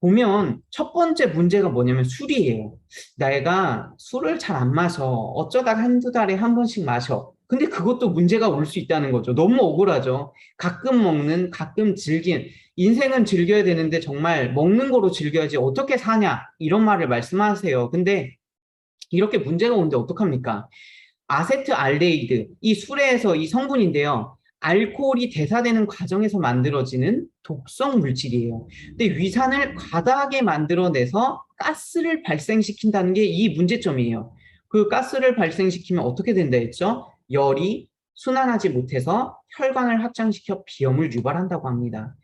보면 첫 번째 문제가 뭐냐면 술이에요. 내가 술을 잘 안 마셔. 어쩌다가 한두 달에 한 번씩 마셔. 근데 그것도 문제가 올 수 있다는 거죠. 너무 억울하죠. 가끔 먹는, 가끔 즐긴. 인생은 즐겨야 되는데 정말 먹는 거로 즐겨야지 어떻게 사냐. 이런 말을 말씀하세요. 근데 이렇게 문제가 오는데 어떡합니까? 아세트알데히드, 이 술에서 이 성분인데요. 알코올이 대사되는 과정에서 만들어지는 독성 물질이에요. 근데 위산을 과다하게 만들어내서 가스를 발생시킨다는 게 이 문제점이에요. 그 가스를 발생시키면 어떻게 된다 했죠? 열이 순환하지 못해서 혈관을 확장시켜 비염을 유발한다고 합니다.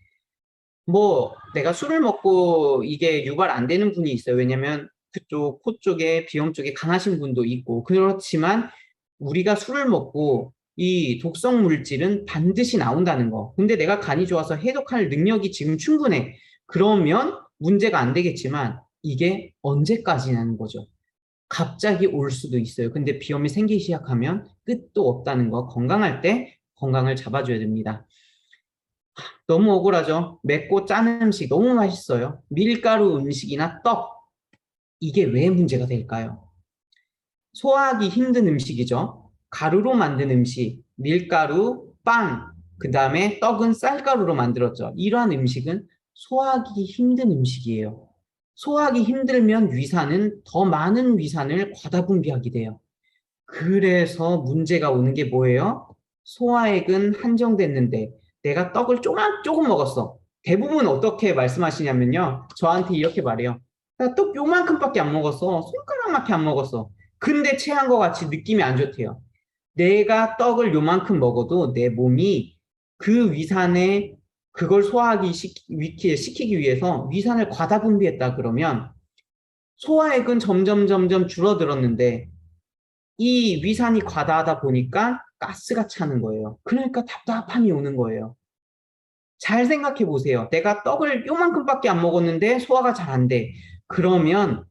뭐 내가 술을 먹고 이게 유발 안 되는 분이 있어요. 왜냐면 그쪽 코 쪽에 비염 쪽에 강하신 분도 있고 그렇지만 우리가 술을 먹고 이 독성 물질은 반드시 나온다는 거. 근데 내가 간이 좋아서 해독할 능력이 지금 충분해. 그러면 문제가 안 되겠지만 이게 언제까지냐는 거죠. 갑자기 올 수도 있어요. 근데 비염이 생기기 시작하면 끝도 없다는 거. 건강할 때 건강을 잡아줘야 됩니다. 너무 억울하죠. 맵고 짠 음식 너무 맛있어요. 밀가루 음식이나 떡. 이게 왜 문제가 될까요? 소화하기 힘든 음식이죠. 가루로 만든 음식, 밀가루, 빵, 그 다음에 떡은 쌀가루로 만들었죠. 이러한 음식은 소화하기 힘든 음식이에요. 소화하기 힘들면 위산은 더 많은 위산을 과다 분비하게 돼요. 그래서 문제가 오는 게 뭐예요? 소화액은 한정됐는데 내가 떡을 조금 먹었어. 대부분 어떻게 말씀하시냐면요. 저한테 이렇게 말해요. 나 떡 요만큼밖에 안 먹었어. 손가락밖에 안 먹었어. 근데 체한 것 같이 느낌이 안 좋대요. 내가 떡을 요만큼 먹어도 내 몸이 그 위산에 그걸 시키기 위해서 위산을 과다 분비했다 그러면 소화액은 점점 줄어들었는데 이 위산이 과다하다 보니까 가스가 차는 거예요. 그러니까 답답함이 오는 거예요. 잘 생각해 보세요. 내가 떡을 요만큼밖에 안 먹었는데 소화가 잘 안 돼. 그러면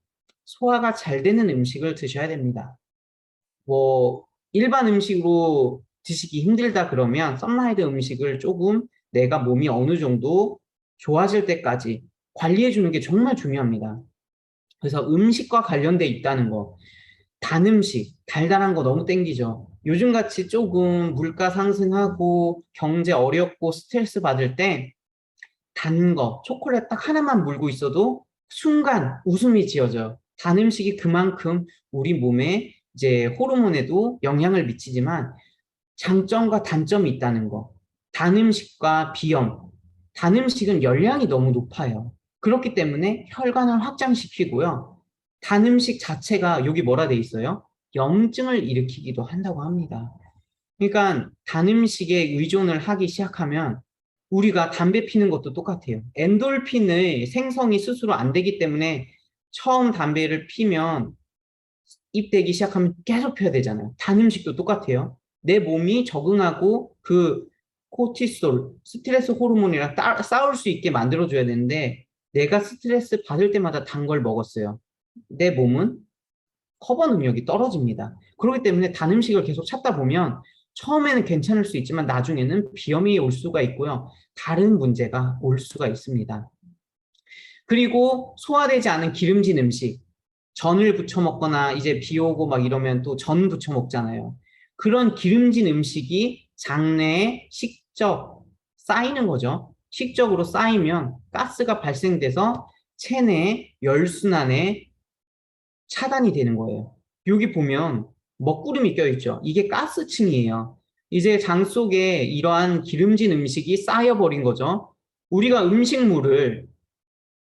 소화가 잘 되는 음식을 드셔야 됩니다. 뭐 일반 음식으로 드시기 힘들다 그러면 썬라이드 음식을 조금 내가 몸이 어느 정도 좋아질 때까지 관리해 주는 게 정말 중요합니다. 그래서 음식과 관련돼 있다는 거. 단 음식, 달달한 거 너무 땡기죠. 요즘같이 조금 물가 상승하고 경제 어렵고 스트레스 받을 때 단 거, 초콜릿 딱 하나만 물고 있어도 순간 웃음이 지어져요. 단 음식이 그만큼 우리 몸에 이제 호르몬에도 영향을 미치지만 장점과 단점이 있다는 거. 단 음식과 비염. 단 음식은 열량이 너무 높아요. 그렇기 때문에 혈관을 확장시키고요. 단 음식 자체가 여기 뭐라 돼 있어요? 염증을 일으키기도 한다고 합니다. 그러니까 단 음식에 의존을 하기 시작하면 우리가 담배 피는 것도 똑같아요. 엔돌핀의 생성이 스스로 안 되기 때문에 처음 담배를 피면 입대기 시작하면 계속 펴야 되잖아요. 단 음식도 똑같아요. 내 몸이 적응하고 그 코티솔, 스트레스 호르몬이랑 싸울 수 있게 만들어줘야 되는데 내가 스트레스 받을 때마다 단 걸 먹었어요. 내 몸은 커버 능력이 떨어집니다. 그렇기 때문에 단 음식을 계속 찾다 보면 처음에는 괜찮을 수 있지만 나중에는 비염이 올 수가 있고요. 다른 문제가 올 수가 있습니다. 그리고 소화되지 않은 기름진 음식, 전을 부쳐 먹거나 이제 비 오고 막 이러면 또 전 부쳐 먹잖아요. 그런 기름진 음식이 장내에 식적 쌓이는 거죠. 식적으로 쌓이면 가스가 발생돼서 체내 열순환에 차단이 되는 거예요. 여기 보면 먹구름이 껴있죠. 이게 가스층이에요. 이제 장 속에 이러한 기름진 음식이 쌓여버린 거죠. 우리가 음식물을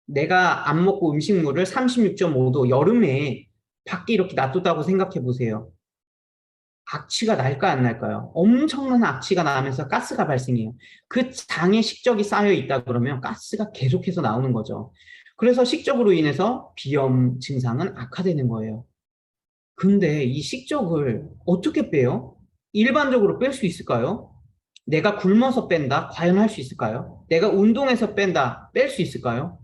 내가 안 먹고 음식물을 36.5도 여름에 밖에 이렇게 놔뒀다고 생각해 보세요. 악취가 날까 안 날까요? 엄청난 악취가 나면서 가스가 발생해요. 그 장에 식적이 쌓여 있다 그러면 가스가 계속해서 나오는 거죠. 그래서 식적으로 인해서 비염 증상은 악화되는 거예요. 근데 이 식적을 어떻게 빼요? 일반적으로 뺄 수 있을까요? 내가 굶어서 뺀다? 과연 할 수 있을까요? 내가 운동해서 뺀다? 뺄 수 있을까요?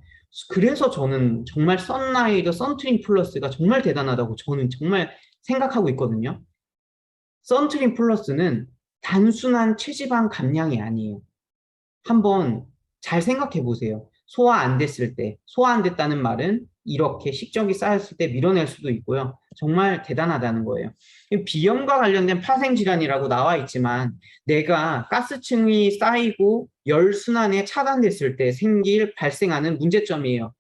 그래서 저는 정말 선라이더 선트림 플러스가 정말 대단하다고 저는 정말 생각하고 있거든요. 선트림 플러스는 단순한 체지방 감량이 아니에요. 한번 잘 생각해 보세요. 소화 안 됐을 때, 소화 안 됐다는 말은 이렇게 식적이 쌓였을 때 밀어낼 수도 있고요. 정말 대단하다는 거예요. 비염과 관련된 파생질환이라고 나와 있지만 내가 가스층이 쌓이고 열순환에 차단됐을 때 발생하는 문제점이에요.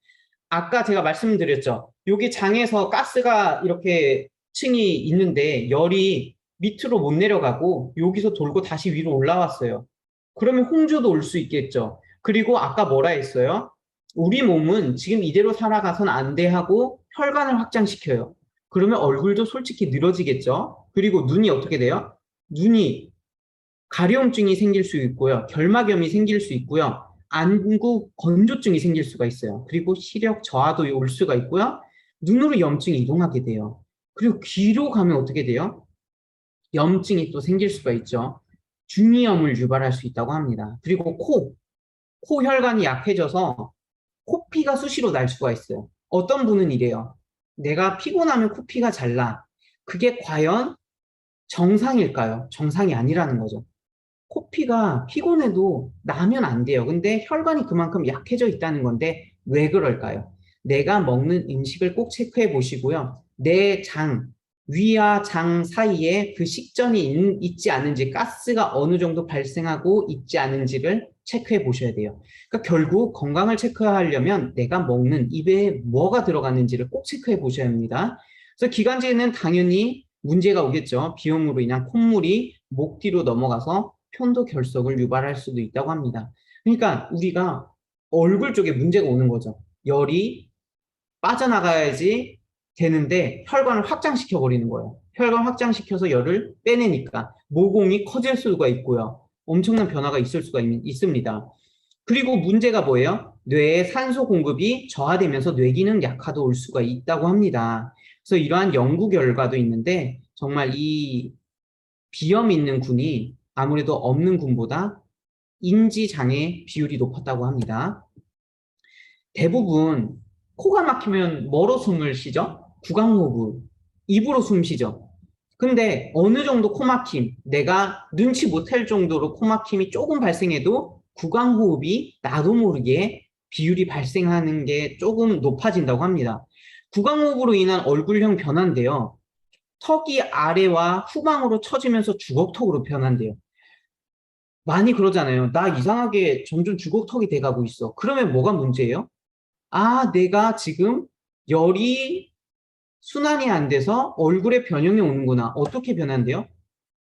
아까 제가 말씀드렸죠. 여기 장에서 가스가 이렇게 층이 있는데 열이 밑으로 못 내려가고 여기서 돌고 다시 위로 올라왔어요. 그러면 홍조도 올 수 있겠죠. 그리고 아까 뭐라 했어요? 우리 몸은 지금 이대로 살아가선 안 돼 하고 혈관을 확장시켜요. 그러면 얼굴도 솔직히 늘어지겠죠. 그리고 눈이 어떻게 돼요? 눈이 가려움증이 생길 수 있고요. 결막염이 생길 수 있고요. 안구 건조증이 생길 수가 있어요. 그리고 시력 저하도 올 수가 있고요. 눈으로 염증이 이동하게 돼요. 그리고 귀로 가면 어떻게 돼요? 염증이 또 생길 수가 있죠. 중이염을 유발할 수 있다고 합니다. 그리고 코 혈관이 약해져서 코피가 수시로 날 수가 있어요. 어떤 분은 이래요. 내가 피곤하면 코피가 잘 나. 그게 과연 정상일까요? 정상이 아니라는 거죠. 코피가 피곤해도 나면 안 돼요. 근데 혈관이 그만큼 약해져 있다는 건데 왜 그럴까요? 내가 먹는 음식을 꼭 체크해 보시고요. 내 장, 위와 장 사이에 그 식전이 있지 않은지, 가스가 어느 정도 발생하고 있지 않은지를 체크해 보셔야 돼요. 그러니까 결국 건강을 체크하려면 내가 먹는 입에 뭐가 들어가는지를 꼭 체크해 보셔야 합니다. 그래서 기관지에는 당연히 문제가 오겠죠. 비염으로 인한 콧물이 목 뒤로 넘어가서 편도 결석을 유발할 수도 있다고 합니다. 그러니까 우리가 얼굴 쪽에 문제가 오는 거죠. 열이 빠져나가야지 되는데 혈관을 확장시켜 버리는 거예요. 혈관 확장시켜서 열을 빼내니까 모공이 커질 수가 있고요. 엄청난 변화가 있을 수가 있습니다. 그리고 문제가 뭐예요? 뇌에 산소 공급이 저하되면서 뇌기능 약화도 올 수가 있다고 합니다. 그래서 이러한 연구 결과도 있는데 정말 이 비염 있는 군이 아무래도 없는 군보다 인지장애 비율이 높았다고 합니다. 대부분 코가 막히면 뭐로 숨을 쉬죠? 구강호흡, 입으로 숨 쉬죠. 근데 어느 정도 코막힘, 내가 눈치 못할 정도로 코막힘이 조금 발생해도 구강호흡이 나도 모르게 비율이 발생하는 게 조금 높아진다고 합니다. 구강호흡으로 인한 얼굴형 변화인데요. 턱이 아래와 후방으로 처지면서 주걱턱으로 변한대요. 많이 그러잖아요. 나 이상하게 점점 주걱턱이 돼가고 있어. 그러면 뭐가 문제예요? 아, 내가 지금 열이 순환이 안 돼서 얼굴에 변형이 오는구나. 어떻게 변한대요?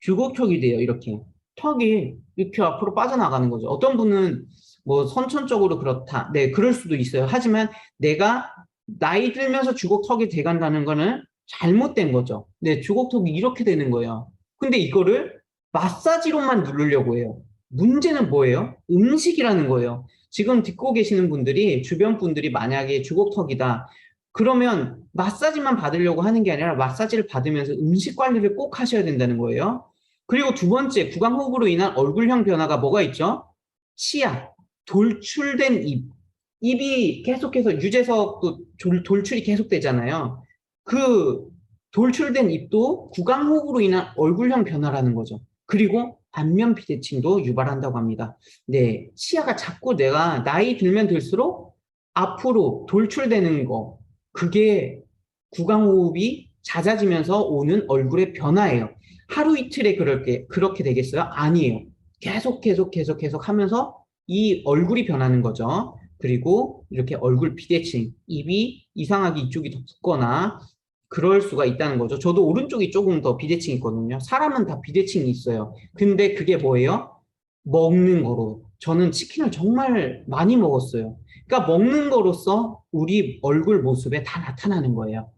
주걱턱이 돼요, 이렇게. 턱이 이렇게 앞으로 빠져나가는 거죠. 어떤 분은 뭐 선천적으로 그렇다. 네, 그럴 수도 있어요. 하지만 내가 나이 들면서 주걱턱이 돼간다는 거는 잘못된 거죠. 네, 주걱턱이 이렇게 되는 거예요. 근데 이거를 마사지로만 누르려고 해요. 문제는 뭐예요? 음식이라는 거예요. 지금 듣고 계시는 분들이, 주변 분들이 만약에 주걱턱이다. 그러면 마사지만 받으려고 하는 게 아니라 마사지를 받으면서 음식 관리를 꼭 하셔야 된다는 거예요. 그리고 두 번째, 구강호흡으로 인한 얼굴형 변화가 뭐가 있죠? 치아, 돌출된 입. 입이 계속해서 유재석도 돌출이 계속되잖아요. 그 돌출된 입도 구강호흡으로 인한 얼굴형 변화라는 거죠. 그리고 안면 비대칭도 유발한다고 합니다. 네, 치아가 자꾸 내가 나이 들면 들수록 앞으로 돌출되는 거, 그게 구강호흡이 잦아지면서 오는 얼굴의 변화예요. 하루 이틀에 그렇게 되겠어요? 아니에요. 계속 하면서 이 얼굴이 변하는 거죠. 그리고 이렇게 얼굴 비대칭, 입이 이상하게 이쪽이 더 붓거나 그럴 수가 있다는 거죠. 저도 오른쪽이 조금 더 비대칭이 있거든요. 사람은 다 비대칭이 있어요. 근데 그게 뭐예요? 먹는 거로. 저는 치킨을 정말 많이 먹었어요. 그러니까 먹는 거로써 우리 얼굴 모습에 다 나타나는 거예요.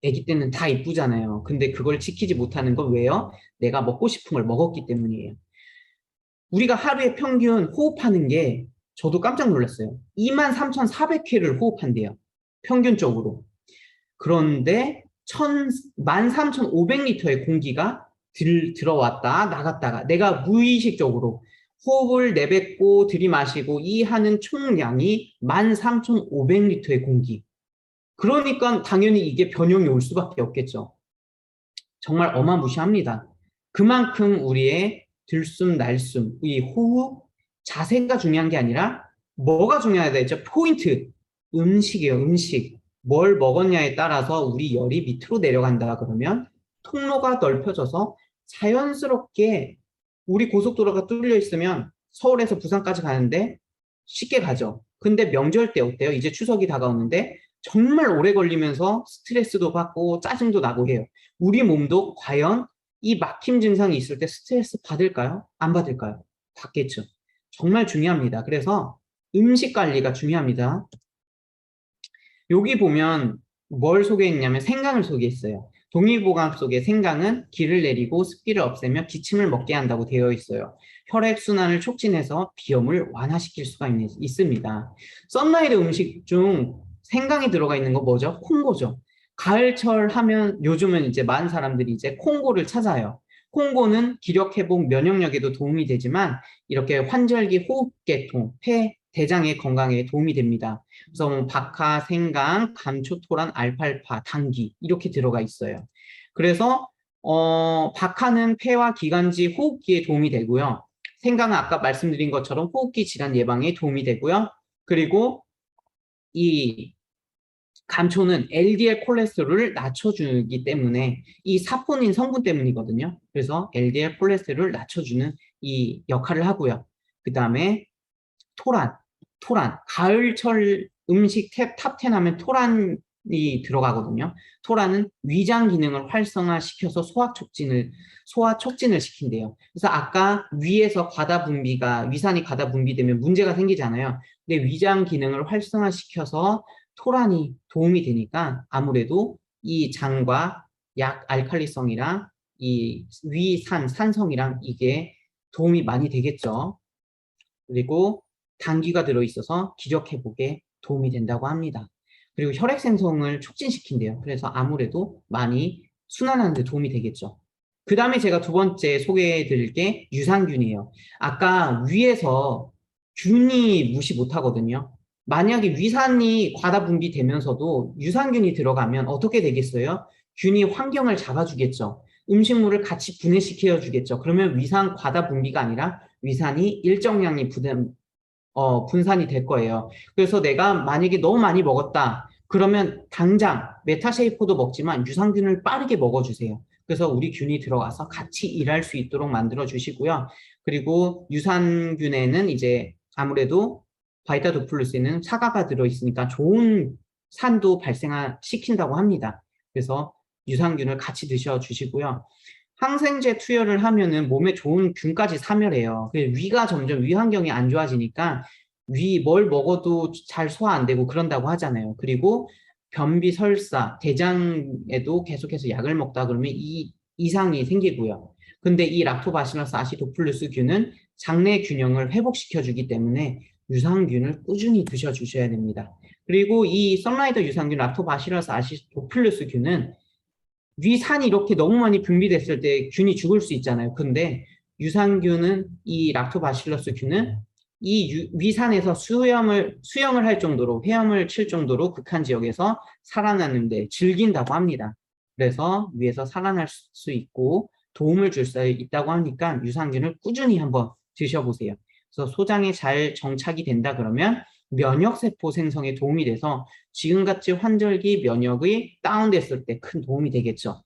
아기 때는 다 이쁘잖아요. 근데 그걸 지키지 못하는 건 왜요? 내가 먹고 싶은 걸 먹었기 때문이에요. 우리가 하루에 평균 호흡하는 게 저도 깜짝 놀랐어요. 23,400회를 호흡한대요. 평균적으로. 그런데 13,500리터의 공기가 들어왔다 나갔다가 내가 무의식적으로 호흡을 내뱉고 들이마시고 이 하는 총량이 13,500리터의 공기. 그러니까 당연히 이게 변형이 올 수밖에 없겠죠. 정말 어마무시합니다. 그만큼 우리의 들숨, 날숨, 이 호흡, 자세가 중요한 게 아니라 뭐가 중요하다 했죠? 포인트. 음식이에요, 음식. 뭘 먹었냐에 따라서 우리 열이 밑으로 내려간다 그러면 통로가 넓혀져서 자연스럽게 우리 고속도로가 뚫려 있으면 서울에서 부산까지 가는데 쉽게 가죠. 근데 명절 때 어때요? 이제 추석이 다가오는데 정말 오래 걸리면서 스트레스도 받고 짜증도 나고 해요. 우리 몸도 과연 이 막힘 증상이 있을 때 스트레스 받을까요? 안 받을까요? 받겠죠. 정말 중요합니다. 그래서 음식 관리가 중요합니다. 여기 보면 뭘 소개했냐면 생강을 소개했어요. 동의보감 속에 생강은 기를 내리고 습기를 없애며 기침을 먹게 한다고 되어 있어요. 혈액순환을 촉진해서 비염을 완화시킬 수가 있습니다. 썬라이드 음식 중 생강이 들어가 있는 거 뭐죠? 콩고죠. 가을철 하면 요즘은 이제 많은 사람들이 이제 콩고를 찾아요. 콩고는 기력 회복, 면역력에도 도움이 되지만 이렇게 환절기 호흡계통, 폐, 대장의 건강에 도움이 됩니다. 그래서 뭐 박하, 생강, 감초, 토란, 알팔파, 당귀 이렇게 들어가 있어요. 그래서 박하는 폐와 기관지, 호흡기에 도움이 되고요. 생강은 아까 말씀드린 것처럼 호흡기 질환 예방에 도움이 되고요. 그리고 이 감초는 LDL 콜레스테롤을 낮춰주기 때문에 이 사포닌 성분 때문이거든요. 그래서 LDL 콜레스테롤을 낮춰주는 이 역할을 하고요. 그 다음에 토란, 토란. 가을철 음식 탑10 하면 토란이 들어가거든요. 토란은 위장 기능을 활성화시켜서 소화 촉진을 시킨대요. 그래서 아까 위에서 위산이 과다 분비되면 문제가 생기잖아요. 근데 위장 기능을 활성화시켜서 토란이 도움이 되니까 아무래도 이 장과 약 알칼리성이랑 이 산성이랑 이게 도움이 많이 되겠죠. 그리고 당귀가 들어있어서 기력 회복에 도움이 된다고 합니다. 그리고 혈액 생성을 촉진시킨대요. 그래서 아무래도 많이 순환하는 데 도움이 되겠죠. 그 다음에 제가 두 번째 소개해 드릴 게 유산균이에요. 아까 위에서 균이 무시 못하거든요. 만약에 위산이 과다 분비되면서도 유산균이 들어가면 어떻게 되겠어요? 균이 환경을 잡아주겠죠. 음식물을 같이 분해시켜 주겠죠. 그러면 위산 과다 분비가 아니라 위산이 일정량이 분산이 될 거예요. 그래서 내가 만약에 너무 많이 먹었다. 그러면 당장 메타쉐이퍼도 먹지만 유산균을 빠르게 먹어주세요. 그래서 우리 균이 들어가서 같이 일할 수 있도록 만들어 주시고요. 그리고 유산균에는 이제 아무래도 바이타 도플루스에는 사과가 들어있으니까 좋은 산도 발생시킨다고 합니다. 그래서 유산균을 같이 드셔주시고요. 항생제 투여를 하면은 몸에 좋은 균까지 사멸해요. 위가 점점 위 환경이 안 좋아지니까 뭘 먹어도 잘 소화 안 되고 그런다고 하잖아요. 그리고 변비, 설사, 대장에도 계속해서 약을 먹다 그러면 이 이상이 생기고요. 근데 이 락토바시러스 아시도플루스균은 장내 균형을 회복시켜주기 때문에 유산균을 꾸준히 드셔주셔야 됩니다. 그리고 이 선라이더 유산균 락토바시러스 아시도플루스균은 위산이 이렇게 너무 많이 분비됐을 때 균이 죽을 수 있잖아요. 근데 유산균은 이 락토바실러스 균은 이 위산에서 수영을 할 정도로 헤엄을 칠 정도로 극한 지역에서 살아나는데 즐긴다고 합니다. 그래서 위에서 살아날 수 있고 도움을 줄 수 있다고 하니까 유산균을 꾸준히 한번 드셔보세요. 그래서 소장에 잘 정착이 된다 그러면 면역세포 생성에 도움이 돼서 지금같이 환절기 면역이 다운됐을 때 큰 도움이 되겠죠.